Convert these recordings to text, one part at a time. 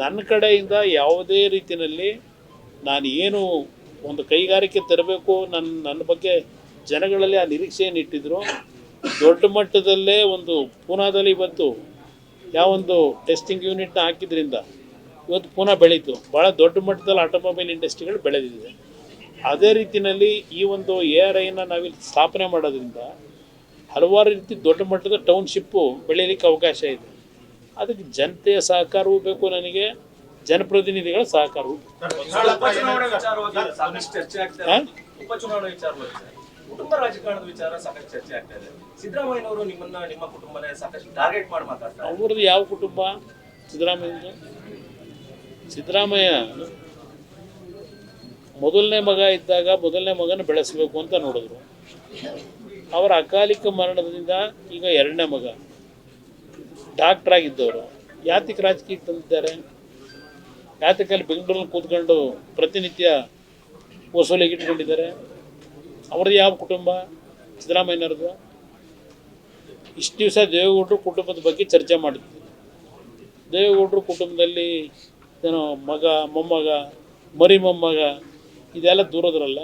ನನ್ನ ಕಡೆಯಿಂದ ಯಾವುದೇ ರೀತಿಯಲ್ಲಿ ನಾನು ಏನು ಒಂದು ಕೈಗಾರಿಕೆ ತರಬೇಕು ನನ್ನ ಬಗ್ಗೆ ಜನಗಳಲ್ಲಿ ಆ ನಿರೀಕ್ಷೆಯನ್ನು ಇಟ್ಟಿದ್ರು. ದೊಡ್ಡ ಮಟ್ಟದಲ್ಲೇ ಒಂದು ಪೂನಾದಲ್ಲಿ ಇವತ್ತು ಯಾವೊಂದು ಟೆಸ್ಟಿಂಗ್ ಯೂನಿಟ್ನ ಹಾಕಿದ್ರಿಂದ ಇವತ್ತು ಪೂನಾ ಬೆಳೀತು. ಭಾಳ ದೊಡ್ಡ ಮಟ್ಟದಲ್ಲಿ ಆಟೋಮೊಬೈಲ್ ಇಂಡಸ್ಟ್ರಿಗಳು ಬೆಳೆದಿದೆ. ಅದೇ ರೀತಿಯಲ್ಲಿ ಈ ಒಂದು ARIನ ನಾವಿಲ್ಲಿ ಸ್ಥಾಪನೆ ಮಾಡೋದ್ರಿಂದ ಹಲವಾರು ರೀತಿ ದೊಡ್ಡ ಮಟ್ಟದ ಟೌನ್ಶಿಪ್ಪು ಬೆಳೀಲಿಕ್ಕೆ ಅವಕಾಶ ಇದೆ. ಅದಕ್ಕೆ ಜನತೆಯ ಸಹಕಾರವೂ ಬೇಕು, ನನಗೆ ಜನಪ್ರತಿನಿಧಿಗಳ ಸಹಕಾರವೂ. ಕುಟುಂಬ ರಾಜಕಾರಣದ ವಿಚಾರ ಸಾಕಷ್ಟು ಚರ್ಚೆ ಆಗ್ತಾ ಇದೆ. ಸಿದ್ದರಾಮಯ್ಯನವರು ನಿಮ್ಮ ಕುಟುಂಬನೇ ಸಾಕಷ್ಟು ಟಾರ್ಗೆಟ್ ಮಾಡಿ ಮಾತಾಡ್ತಾರೆ. ಅವ್ರದ್ದು ಯಾವ ಕುಟುಂಬ? ಸಿದ್ದರಾಮಯ್ಯ ಮೊದಲನೇ ಮಗ ಇದ್ದಾಗ ಮೊದಲನೇ ಮಗನ ಬೆಳೆಸಬೇಕು ಅಂತ ನೋಡಿದ್ರು. ಅವರ ಅಕಾಲಿಕ ಮರಣದಿಂದ ಈಗ ಎರಡನೇ ಮಗ ಡಾಕ್ಟ್ರಾಗಿದ್ದವರು ಯಾತಕ್ಕೆ ರಾಜಕೀಯಕ್ಕೆ ತಂದಿದ್ದಾರೆ? ಯಾತಕ್ಕಲ್ಲಿ ಬೆಂಗಳೂರಲ್ಲಿ ಕೂತ್ಕೊಂಡು ಪ್ರತಿನಿತ್ಯ ವಸೂಲಿಗೆ ಇಟ್ಕೊಂಡಿದ್ದಾರೆ? ಅವ್ರದ್ದು ಯಾವ ಕುಟುಂಬ? ಸಿದ್ದರಾಮಯ್ಯನವ್ರದ್ದು. ಇಷ್ಟು ದಿವಸ ದೇವೇಗೌಡರು ಕುಟುಂಬದ ಬಗ್ಗೆ ಚರ್ಚೆ ಮಾಡಿದ್ವಿ. ದೇವೇಗೌಡರು ಕುಟುಂಬದಲ್ಲಿ ಏನೋ ಮಗ, ಮೊಮ್ಮಗ, ಮರಿ ಮೊಮ್ಮಗ ಇದೆಲ್ಲ ದೂರದ್ರಲ್ಲ.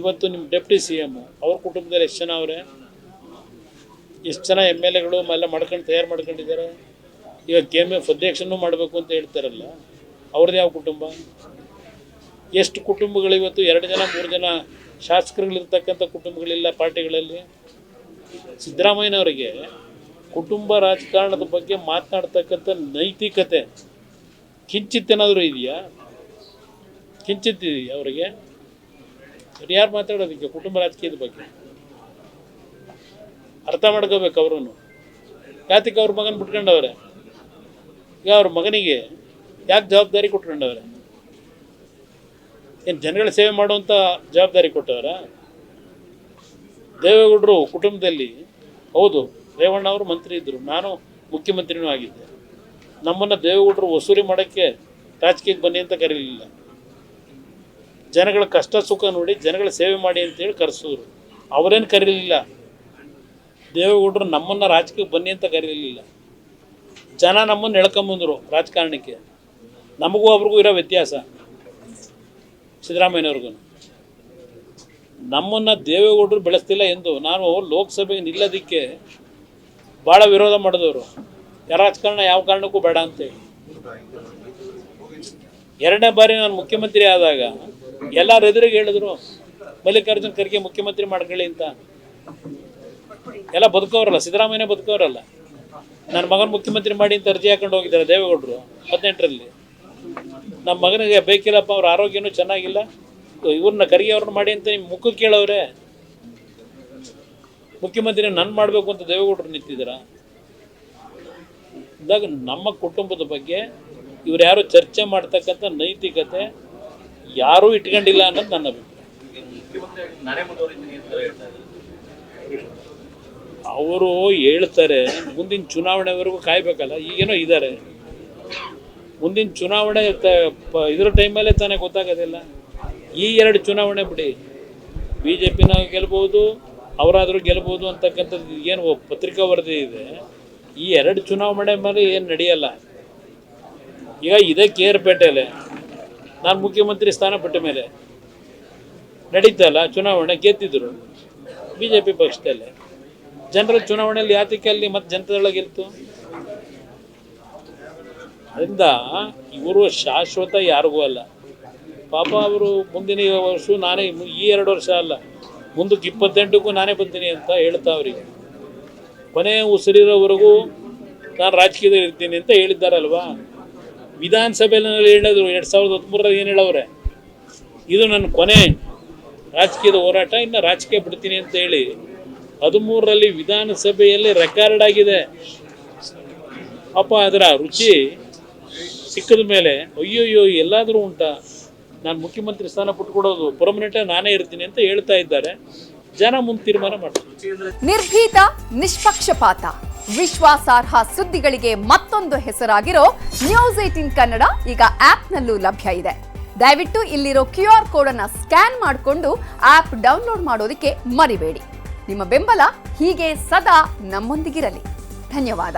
ಇವತ್ತು ನಿಮ್ಮ ಡೆಪ್ಟಿ CM ಅವ್ರ ಕುಟುಂಬದಲ್ಲಿ ಎಷ್ಟು ಜನ ಅವರೇ? ಎಷ್ಟು ಜನ MLAಗಳು ಎಲ್ಲ ತಯಾರು ಮಾಡ್ಕೊಂಡಿದ್ದಾರೆ. ಈಗ KMF ಅಧ್ಯಕ್ಷನೂ ಮಾಡಬೇಕು ಅಂತ ಹೇಳ್ತಾರಲ್ಲ, ಅವ್ರದ್ದು ಯಾವ ಕುಟುಂಬ? ಎಷ್ಟು ಕುಟುಂಬಗಳು ಇವತ್ತು 2 ಜನ 3 ಜನ ಶಾಸಕರುಗಳಿರ್ತಕ್ಕಂಥ ಕುಟುಂಬಗಳಿಲ್ಲ ಪಾರ್ಟಿಗಳಲ್ಲಿ. ಸಿದ್ದರಾಮಯ್ಯನವರಿಗೆ ಕುಟುಂಬ ರಾಜಕಾರಣದ ಬಗ್ಗೆ ಮಾತನಾಡ್ತಕ್ಕಂಥ ನೈತಿಕತೆ ಕಿಂಚಿತ್ತೇನಾದರೂ ಇದೆಯಾ? ಕಿಂಚಿತ್ತಿದೆಯಾ ಅವರಿಗೆ? ಯಾರು ಮಾತಾಡೋದಕ್ಕೆ ಕುಟುಂಬ ರಾಜಕೀಯದ ಬಗ್ಗೆ? ಅರ್ಥ ಮಾಡ್ಕೋಬೇಕು ಅವರು. ಯಾತಕ್ಕೆ ಅವ್ರ ಮಗನ ಬಿಟ್ಕೊಂಡವ್ರೆ? ಈಗ ಅವ್ರ ಮಗನಿಗೆ ಯಾಕೆ ಜವಾಬ್ದಾರಿ ಕೊಟ್ಕೊಂಡವ್ರೆ? ಏನು ಜನಗಳ ಸೇವೆ ಮಾಡುವಂಥ ಜವಾಬ್ದಾರಿ ಕೊಟ್ಟವರ? ದೇವೇಗೌಡರು ಕುಟುಂಬದಲ್ಲಿ ಹೌದು, ರೇವಣ್ಣ ಅವರು ಮಂತ್ರಿ ಇದ್ದರು, ನಾನು ಮುಖ್ಯಮಂತ್ರಿನೂ ಆಗಿದ್ದೆ. ನಮ್ಮನ್ನು ದೇವೇಗೌಡರು ವಸೂಲಿ ಮಾಡೋಕ್ಕೆ ರಾಜಕೀಯಕ್ಕೆ ಬನ್ನಿ ಅಂತ ಕರೀಲಿಲ್ಲ. ಜನಗಳ ಕಷ್ಟ ಸುಖ ನೋಡಿ ಜನಗಳ ಸೇವೆ ಮಾಡಿ ಅಂತೇಳಿ ಕರೆಸಿದ್ರು. ಅವರೇನು ಕರೀಲಿಲ್ಲ. ದೇವೇಗೌಡರು ನಮ್ಮನ್ನು ರಾಜಕೀಯಕ್ಕೆ ಬನ್ನಿ ಅಂತ ಕರೀಲಿಲ್ಲ. ಜನ ನಮ್ಮನ್ನು ಎಳ್ಕೊಂಬಂದರು ರಾಜಕಾರಣಕ್ಕೆ. ನಮಗೂ ಅವ್ರಿಗೂ ಇರೋ ವ್ಯತ್ಯಾಸ, ಸಿದ್ದರಾಮಯ್ಯನವ್ರಿಗೂ. ನಮ್ಮನ್ನು ದೇವೇಗೌಡರು ಬೆಳೆಸ್ತಿಲ್ಲ ಎಂದು ನಾನು ಲೋಕಸಭೆಗೆ ನಿಲ್ಲೋದಕ್ಕೆ ಭಾಳ ವಿರೋಧ ಮಾಡಿದವರು. ರಾಜಕಾರಣ ಯಾವ ಕಾರಣಕ್ಕೂ ಬೇಡ ಅಂತೇಳಿ. 2ನೇ ಬಾರಿ ನಾನು ಮುಖ್ಯಮಂತ್ರಿ ಆದಾಗ ಎಲ್ಲರೂ ಎದುರಿಗೆ ಹೇಳಿದ್ರು, ಮಲ್ಲಿಕಾರ್ಜುನ್ ಖರ್ಗೆ ಮುಖ್ಯಮಂತ್ರಿ ಮಾಡ್ಕೊಳ್ಳಿ ಅಂತ. ಎಲ್ಲ ಬದುಕೋರಲ್ಲ, ಸಿದ್ದರಾಮಯ್ಯನೇ ಬದುಕೋರಲ್ಲ. ನನ್ನ ಮಗನ ಮುಖ್ಯಮಂತ್ರಿ ಮಾಡಿ ಅಂತ ಅರ್ಜಿ ಹಾಕೊಂಡು ಹೋಗಿದ್ದಾರೆ ದೇವೇಗೌಡರು 18ರಲ್ಲಿ. ನಮ್ಮ ಮಗನಿಗೆ ಬೇಕಿಲ್ಲಪ್ಪ, ಅವ್ರ ಆರೋಗ್ಯನೂ ಚೆನ್ನಾಗಿಲ್ಲ, ಇವ್ರನ್ನ ಖರ್ಗೆ ಅವ್ರನ್ನ ಮಾಡಿ ಅಂತ ನಿಮ್ಮ ಮುಖಕ್ಕೆ ಕೇಳವ್ರೆ. ಮುಖ್ಯಮಂತ್ರಿ ನನ್ನ ಮಾಡಬೇಕು ಅಂತ ದೇವೇಗೌಡರು ನಿಂತಿದ್ದೀರ. ಇದಾಗ ನಮ್ಮ ಕುಟುಂಬದ ಬಗ್ಗೆ ಇವ್ರು ಯಾರು ಚರ್ಚೆ ಮಾಡ್ತಕ್ಕಂಥ ನೈತಿಕತೆ ಯಾರೂ ಇಟ್ಕೊಂಡಿಲ್ಲ ಅನ್ನೋದು ನನ್ನ ಅಭಿಪ್ರಾಯ. ಅವರು ಹೇಳ್ತಾರೆ, ಮುಂದಿನ ಚುನಾವಣೆವರೆಗೂ ಕಾಯ್ಬೇಕಲ್ಲ. ಈಗೇನೋ ಇದ್ದಾರೆ, ಮುಂದಿನ ಚುನಾವಣೆ ಇದರ ಟೈಮಲ್ಲೇ ತಾನೇ ಗೊತ್ತಾಗೋದಿಲ್ಲ. ಈ 2 ಚುನಾವಣೆ ಬಿಡಿ, BJPನ ಗೆಲ್ಬೋದು, ಅವರಾದರೂ ಗೆಲ್ಬೋದು ಅಂತಕ್ಕಂಥದ್ದು ಏನು ಪತ್ರಿಕಾ ವರದಿ ಇದೆ. ಈ 2 ಚುನಾವಣೆ ಮೇಲೆ ಏನು ನಡೆಯಲ್ಲ. ಈಗ ಇದೇ KR-ಪೇಟೆಯಲ್ಲೇ ನಾನು ಮುಖ್ಯಮಂತ್ರಿ ಸ್ಥಾನ ಪಟ್ಟ ಮೇಲೆ ನಡೀತಲ್ಲ ಚುನಾವಣೆ, ಗೆದ್ದಿದ್ರು BJP ಪಕ್ಷದಲ್ಲೇ. ಜನರಲ್ ಚುನಾವಣೆಯಲ್ಲಿ ಯಾತಕ್ಕೆ ಅಲ್ಲಿ ಮತ್ತೆ ಜನತೆಯೊಳಗೆ ಗೆಲ್ತು? ಅದರಿಂದ ಇವರು ಶಾಶ್ವತ ಯಾರಿಗೂ ಅಲ್ಲ. ಪಾಪ ಅವರು ಮುಂದಿನ ವರ್ಷ ನಾನೇ, ಈ 2 ವರ್ಷ ಅಲ್ಲ, ಮುಂದಕ್ಕೆ 28ಕ್ಕೂ ನಾನೇ ಬರ್ತೀನಿ ಅಂತ ಹೇಳ್ತಾ ಅವರಿಗೆ ಕೊನೆ ಉಸಿರಿರೋವರೆಗೂ ನಾನು ರಾಜಕೀಯದಲ್ಲಿ ಇರ್ತೀನಿ ಅಂತ ಹೇಳಿದ್ದಾರಲ್ವಾ. ವಿಧಾನಸಭೆಯಲ್ಲಿ ಹೇಳಿದ್ರು 2013ರಲ್ಲಿ ಏನು ಹೇಳವ್ರೆ, ಇದು ನನ್ನ ಕೊನೆ ರಾಜಕೀಯದ ಹೋರಾಟ, ಇನ್ನು ರಾಜಕೀಯ ಬಿಡ್ತೀನಿ ಅಂತ ಹೇಳಿ 13ರಲ್ಲಿ ವಿಧಾನಸಭೆಯಲ್ಲಿ ರೆಕಾರ್ಡ್ ಆಗಿದೆ. ಪಾಪ ಅದರ ರುಚಿ ಸಿಕ್ಕಿದ ಮೇಲೆ ಅಯ್ಯೋಯ್ಯೋ ಎಲ್ಲಾದರೂ ಉಂಟಾ, ನಾನು ಮುಖ್ಯಮಂತ್ರಿ ಸ್ಥಾನ ಬಿಟ್ಕೊಡೋದು ಪರ್ಮನೆಂಟ್ ನಾನೇ ಇರ್ತೀನಿ ಅಂತ ಹೇಳ್ತಾ ಇದ್ದಾರೆ. ಜನ ಮುಂದೆ ತೀರ್ಮಾನ ಮಾಡ್ತಾರೆ. ನಿರ್ಭೀತ, ನಿಷ್ಪಕ್ಷಪಾತ, ವಿಶ್ವಾಸಾರ್ಹ ಸುದ್ದಿಗಳಿಗೆ ಮತ್ತೊಂದು ಹೆಸರಾಗಿರೋ ನ್ಯೂಸ್ 18 ಕನ್ನಡ ಈಗ ಆಪ್ನಲ್ಲೂ ಲಭ್ಯ ಇದೆ. ದಯವಿಟ್ಟು ಇಲ್ಲಿರೋ QR ಕೋಡ್ ಅನ್ನು ಸ್ಕ್ಯಾನ್ ಮಾಡಿಕೊಂಡು ಆಪ್ ಡೌನ್ಲೋಡ್ ಮಾಡೋದಕ್ಕೆ ಮರಿಬೇಡಿ. ನಿಮ್ಮ ಬೆಂಬಲ ಹೀಗೆ ಸದಾ ನಮ್ಮೊಂದಿಗಿರಲಿ. ಧನ್ಯವಾದ.